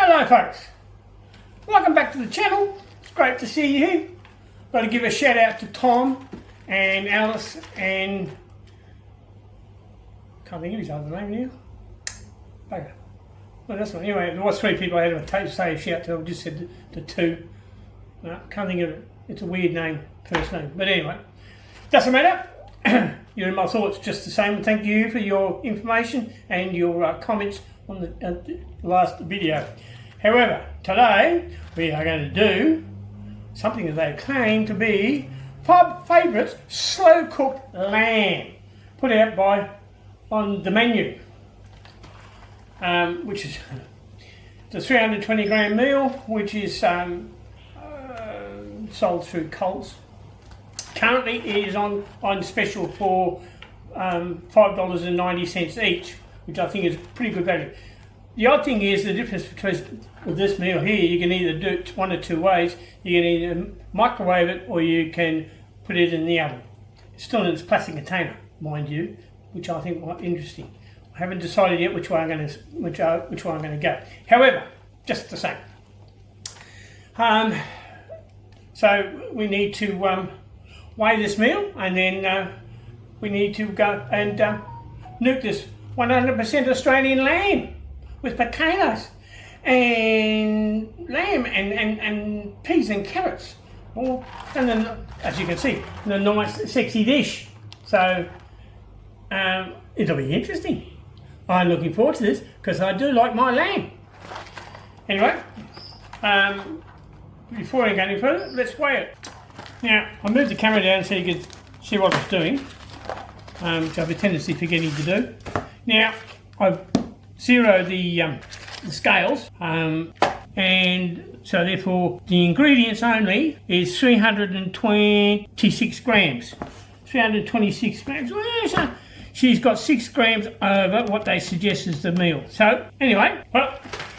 Hello folks, welcome back to the channel. It's great to see you here. Got to give a shout out to Tom and Alice and can't think of his other name now. Okay. Well, that's one. Anyway, there was three people I had to say a shout to. I just said the two. No, can't think of it. It's a weird name, first name. But anyway, doesn't matter. You're in my thoughts just the same. Thank you for your information and your comments on the last video. However, today we are going to do something that they claim to be pub favourites, slow cooked lamb, put out on the menu, which is the 320 gram meal, which is sold through Coles. Currently it is on special for $5.90 each, which I think is pretty good value. The odd thing is the difference between with this meal here, you can either do it one or two ways. You can either microwave it or you can put it in the oven. It's still in its plastic container, mind you, which I think might be interesting. I haven't decided yet which way I'm going to go. However, just the same. So we need to weigh this meal, and then we need to go and nuke this 100% Australian lamb with potatoes and lamb and peas and carrots, and then, as you can see, a nice sexy dish. So it'll be interesting. I'm looking forward to this because I do like my lamb. Anyway, before I go any further, let's weigh it. Now, I moved the camera down so you could see what I was doing, which I have a tendency of forgetting to do. Now, I've zeroed the scales, and so therefore the ingredients only is 326 grams. 326 grams. Well, so she's got 6 grams over what they suggest is the meal. So, anyway, well,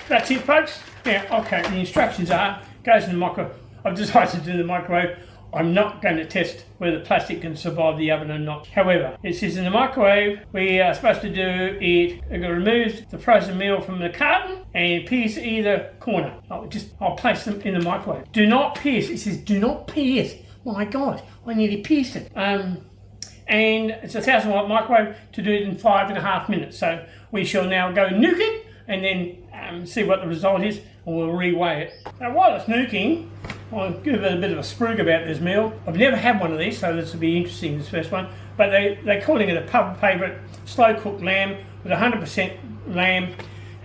that's it, folks. Now, okay, the instructions are, goes in the microwave. I've decided to do the microwave. I'm not going to test whether plastic can survive the oven or not. However, it says in the microwave, we are supposed to do it, we're going to remove the frozen meal from the carton and pierce either corner. I'll place them in the microwave. Do not pierce. It says do not pierce. My God, I nearly pierced it. And it's a 1000 watt microwave to do it in 5.5 minutes. So we shall now go nuke it and then see what the result is, and we'll reweigh it. Now while it's nuking, I'll give it a bit of a spruik about this meal. I've never had one of these, so this will be interesting, this first one. But they're calling it a pub favourite, slow cooked lamb with 100% lamb.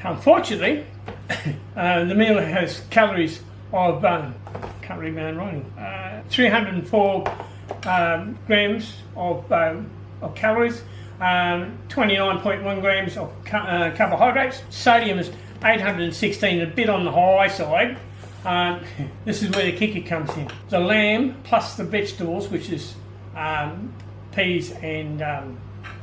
Unfortunately, the meal has calories of, can't read my own writing, 304 grams of calories, 29.1 grams of carbohydrates. Sodium is 816, a bit on the high side. This is where the kicker comes in. The lamb plus the vegetables, which is peas and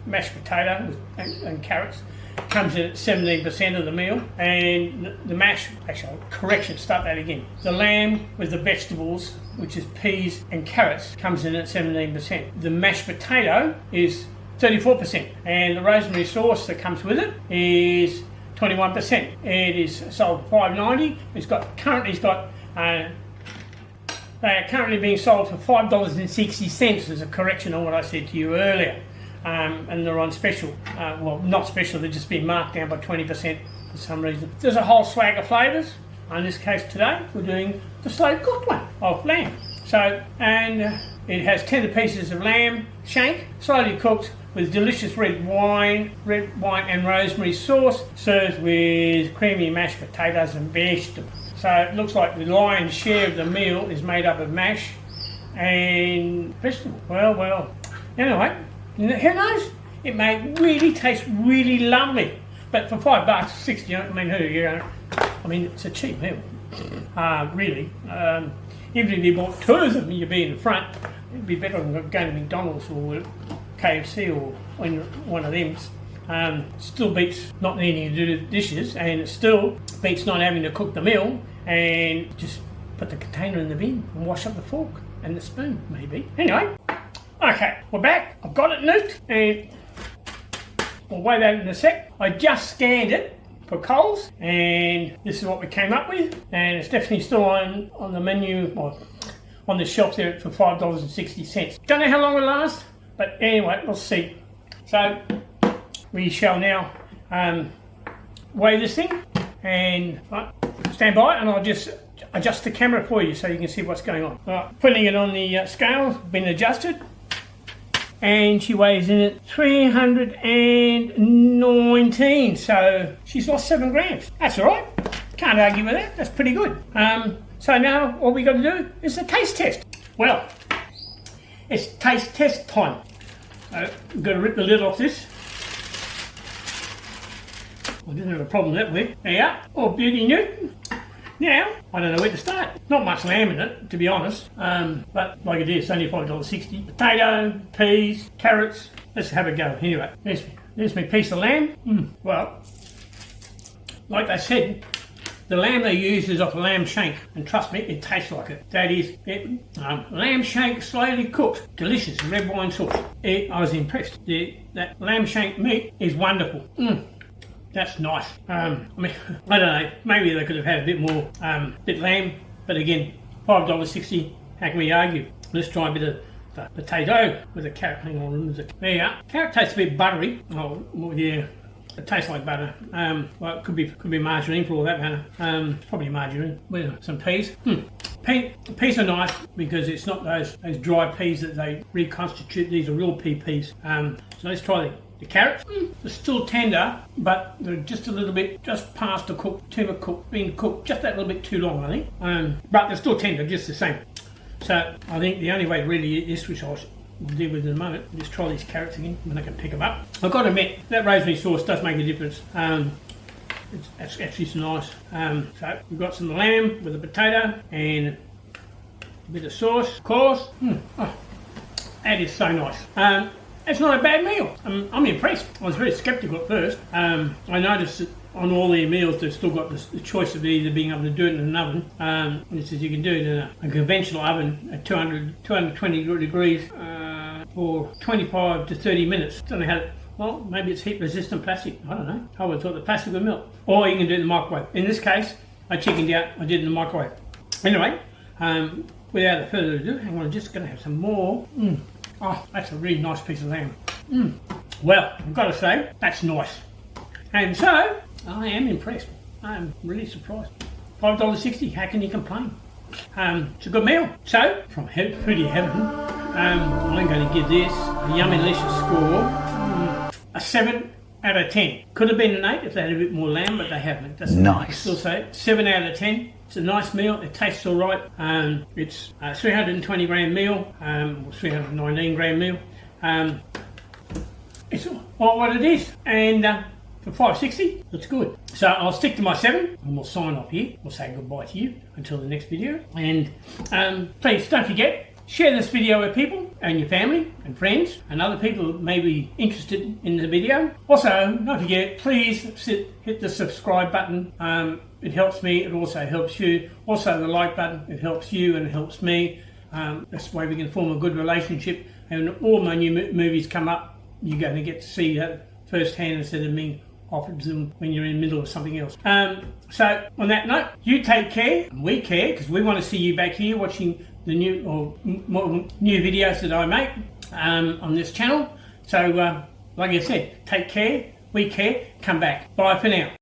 mashed potato and carrots, comes in at 17% of the meal. And the mash, actually, correction, start that again. The lamb with the vegetables, which is peas and carrots, comes in at 17%. The mashed potato is 34%. And the rosemary sauce that comes with it is 21%. It is sold for $5.90. They are currently being sold for $5.60 as a correction on what I said to you earlier. And they're on special. Well, not special, they're just being marked down by 20% for some reason. There's a whole swag of flavours. In this case today, we're doing the slow cooked one of lamb. So, and it has tender pieces of lamb, shank, slowly cooked with delicious red wine and rosemary sauce, served with creamy mashed potatoes and vegetables. So it looks like the lion's share of the meal is made up of mash and vegetables. Well. Anyway, who knows? It may really taste really lovely. But for $5, 60, I mean, it's a cheap meal, really. Even if you bought 2 of them, you'd be in the front. It'd be better than going to McDonald's or KFC or one of them. Still beats not needing to do the dishes, and it still beats not having to cook the meal and just put the container in the bin and wash up the fork and the spoon, maybe. Anyway, okay, we're back. I've got it nuked, and we'll weigh that in a sec. I just scanned it for Coles, and this is what we came up with, and it's definitely still on the menu, or on the shelf there for $5.60. Don't know how long it'll last, but anyway, we'll see. So we shall now weigh this thing, and stand by, and I'll just adjust the camera for you so you can see what's going on. Putting it on the scale, been adjusted, and she weighs in at 319, so she's lost 7 grams. That's all right, can't argue with that, that's pretty good. So now all we got to do is the taste test. Well, it's taste test time. We've got to rip the lid off this. I didn't have a problem with that way. There you are, all beauty new. Now, I don't know where to start. Not much lamb in it, to be honest, but like it is, it's only $5.60. Potato, peas, carrots, let's have a go. Anyway, there's my piece of lamb. Well, like I said, the lamb they use is off a lamb shank, and trust me, it tastes like it. That is it. Lamb shank slowly cooked, delicious, red wine sauce. I was impressed. That lamb shank meat is wonderful. That's nice. I mean, I don't know, maybe they could have had a bit more, bit lamb, but again, $5.60, how can we argue? Let's try a bit of the potato with a carrot. Hang on, there you are. Carrot tastes a bit buttery. Oh, well, yeah, it tastes like butter. Well, it could be margarine for all that matter. Probably margarine with some peas. Peas are nice because it's not those dry peas that they reconstitute. These are real peas. So let's try the carrots. They're still tender, but they're just a little bit, just past the being cooked just that little bit too long, I think. But they're still tender, just the same. So I think the only way to really eat this, which I'll deal with in a moment, just try these carrots again when I can pick them up. I've got to admit, that rosemary sauce does make a difference. It's actually so nice. So we've got some lamb with a potato and a bit of sauce, of course. Oh, that is so nice. It's not a bad meal. I'm impressed. I was very sceptical at first. I noticed that on all their meals they've still got the choice of either being able to do it in an oven. And it says you can do it in a conventional oven at 220 degrees for 25 to 30 minutes. Don't know how. Well, maybe it's heat resistant plastic. I don't know. I would have thought the plastic would melt. Or you can do it in the microwave. In this case, I chickened out. I did it in the microwave. Anyway, without further ado, hang on. I'm just going to have some more. Oh, that's a really nice piece of lamb. Well, I've got to say, that's nice. And so, I am impressed. I am really surprised. $5.60, how can you complain? It's a good meal. So, from Foodie Heaven, I'm going to give this a yummy delicious score, a 7 out of 10. Could have been an 8 if they had a bit more lamb, but they haven't. That's nice. I still say it. 7 out of 10. It's a nice meal. It tastes all right. It's a 320 gram meal, or 319 gram meal. It's all what it is, and for $5.60, it's good. So I'll stick to my 7, and we'll sign off here. We'll say goodbye to you until the next video. And please don't forget, share this video with people and your family and friends and other people who may be interested in the video. Also, don't forget, please hit the subscribe button. It helps me, it also helps you. Also the like button, it helps you and it helps me. That's the way we can form a good relationship. And when all my new movies come up, you're going to get to see that firsthand instead of me offered them when you're in the middle of something else. So on that note, you take care, and we care, because we want to see you back here watching the new videos that I make on this channel. So like I said, take care, we care, come back. Bye for now.